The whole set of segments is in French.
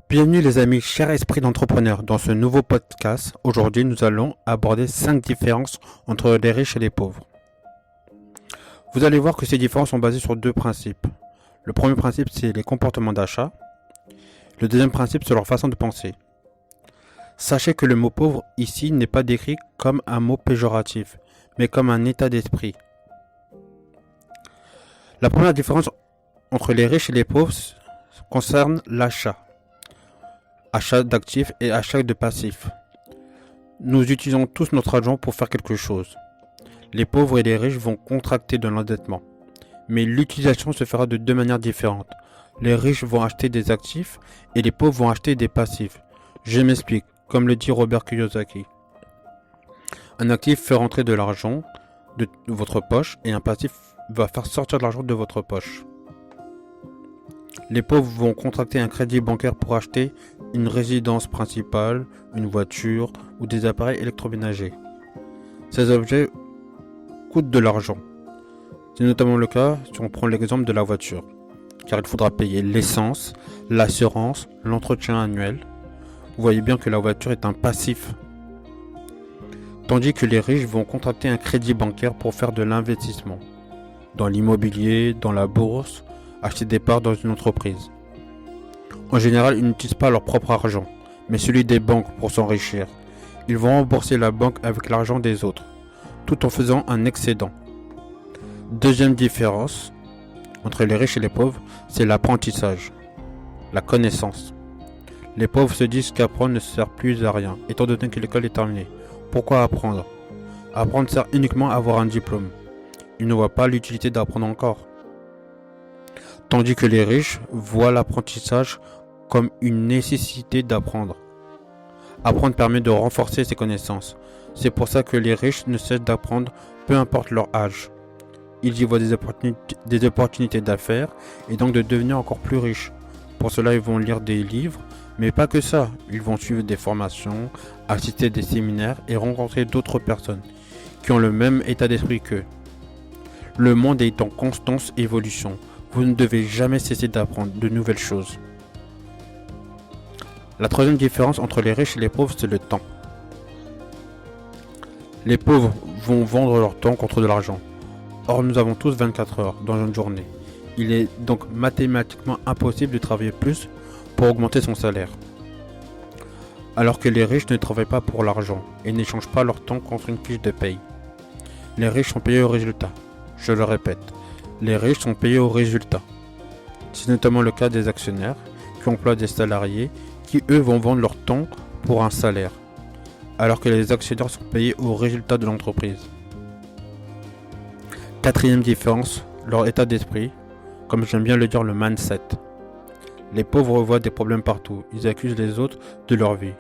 Bienvenue les amis, chers esprits d'entrepreneurs. Dans ce nouveau podcast, aujourd'hui nous allons aborder 5 différences entre les riches et les pauvres. Vous allez voir que ces différences sont basées sur deux principes. Le premier principe, c'est les comportements d'achat. Le deuxième principe, c'est leur façon de penser. Sachez que le mot pauvre ici n'est pas décrit comme un mot péjoratif, mais comme un état d'esprit. La première différence entre les riches et les pauvres concerne l'achat. Achat d'actifs et achat de passifs. Nous utilisons tous notre argent pour faire quelque chose. Les pauvres et les riches vont contracter de l'endettement. Mais l'utilisation se fera de deux manières différentes. Les riches vont acheter des actifs et les pauvres vont acheter des passifs. Je m'explique, comme le dit Robert Kiyosaki. Un actif fait rentrer de l'argent de votre poche et un passif va faire sortir de l'argent de votre poche. Les pauvres vont contracter un crédit bancaire pour acheter une résidence principale, une voiture ou des appareils électroménagers. Ces objets coûtent de l'argent. C'est notamment le cas si on prend l'exemple de la voiture, car il faudra payer l'essence, l'assurance, l'entretien annuel. Vous voyez bien que la voiture est un passif. Tandis que les riches vont contracter un crédit bancaire pour faire de l'investissement, dans l'immobilier, dans la bourse, acheter des parts dans une entreprise. En général, ils n'utilisent pas leur propre argent, mais celui des banques pour s'enrichir. Ils vont rembourser la banque avec l'argent des autres, tout en faisant un excédent. Deuxième différence entre les riches et les pauvres, c'est l'apprentissage, la connaissance. Les pauvres se disent qu'apprendre ne sert plus à rien, étant donné que l'école est terminée. Pourquoi apprendre? Apprendre sert uniquement à avoir un diplôme. Ils ne voient pas l'utilité d'apprendre encore. Tandis que les riches voient l'apprentissage comme une nécessité d'apprendre. Apprendre permet de renforcer ses connaissances. C'est pour ça que les riches ne cessent d'apprendre, peu importe leur âge. Ils y voient des opportunités d'affaires et donc de devenir encore plus riches. Pour cela, ils vont lire des livres, mais pas que ça. Ils vont suivre des formations, assister à des séminaires et rencontrer d'autres personnes qui ont le même état d'esprit qu'eux. Le monde est en constante évolution. Vous ne devez jamais cesser d'apprendre de nouvelles choses. La troisième différence entre les riches et les pauvres, c'est le temps. Les pauvres vont vendre leur temps contre de l'argent. Or, nous avons tous 24 heures dans une journée. Il est donc mathématiquement impossible de travailler plus pour augmenter son salaire. Alors que les riches ne travaillent pas pour l'argent et n'échangent pas leur temps contre une fiche de paye. Les riches sont payés au résultat. Je le répète. Les riches sont payés au résultat. C'est notamment le cas des actionnaires qui emploient des salariés qui eux vont vendre leur temps pour un salaire, alors que les actionnaires sont payés au résultat de l'entreprise. Quatrième différence, leur état d'esprit, comme j'aime bien le dire, le mindset. Les pauvres voient des problèmes partout, ils accusent les autres de leur vie.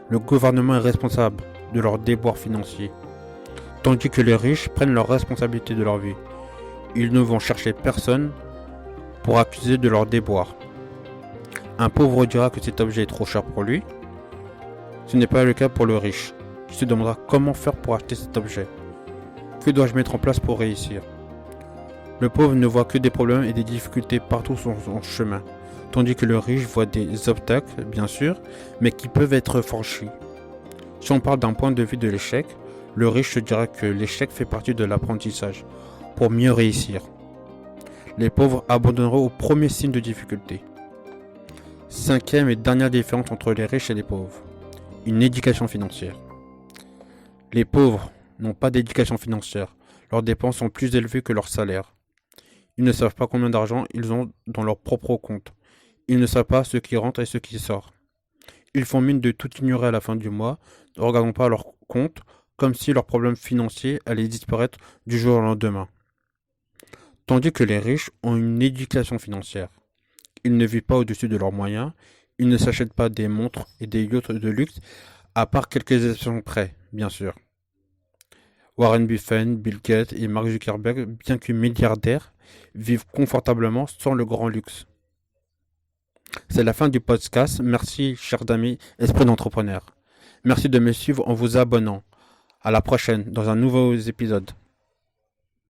Le gouvernement est responsable de leurs déboires financiers, tandis que les riches prennent leurs responsabilités de leur vie. Ils ne vont chercher personne pour accuser de leur déboire. Un pauvre dira que cet objet est trop cher pour lui. Ce n'est pas le cas pour le riche, qui se demandera comment faire pour acheter cet objet. Que dois-je mettre en place pour réussir? Le pauvre ne voit que des problèmes et des difficultés partout sur son chemin, tandis que le riche voit des obstacles, bien sûr, mais qui peuvent être franchis. Si on parle d'un point de vue de l'échec, le riche se dira que l'échec fait partie de l'apprentissage, pour mieux réussir. Les pauvres abandonneront au premier signe de difficulté. Cinquième et dernière différence entre les riches et les pauvres. Une éducation financière. Les pauvres n'ont pas d'éducation financière. Leurs dépenses sont plus élevées que leurs salaires. Ils ne savent pas combien d'argent ils ont dans leur propre compte. Ils ne savent pas ce qui rentre et ce qui sort. Ils font mine de tout ignorer à la fin du mois, ne regardant pas leur compte, comme si leurs problèmes financiers allaient disparaître du jour au lendemain. Tandis que les riches ont une éducation financière. Ils ne vivent pas au-dessus de leurs moyens, ils ne s'achètent pas des montres et des yachts de luxe, à part quelques exceptions près, bien sûr. Warren Buffett, Bill Gates et Mark Zuckerberg, bien que milliardaires, vivent confortablement sans le grand luxe. C'est la fin du podcast. Merci, chers amis, esprit d'entrepreneur. Merci de me suivre en vous abonnant. À la prochaine dans un nouveau épisode.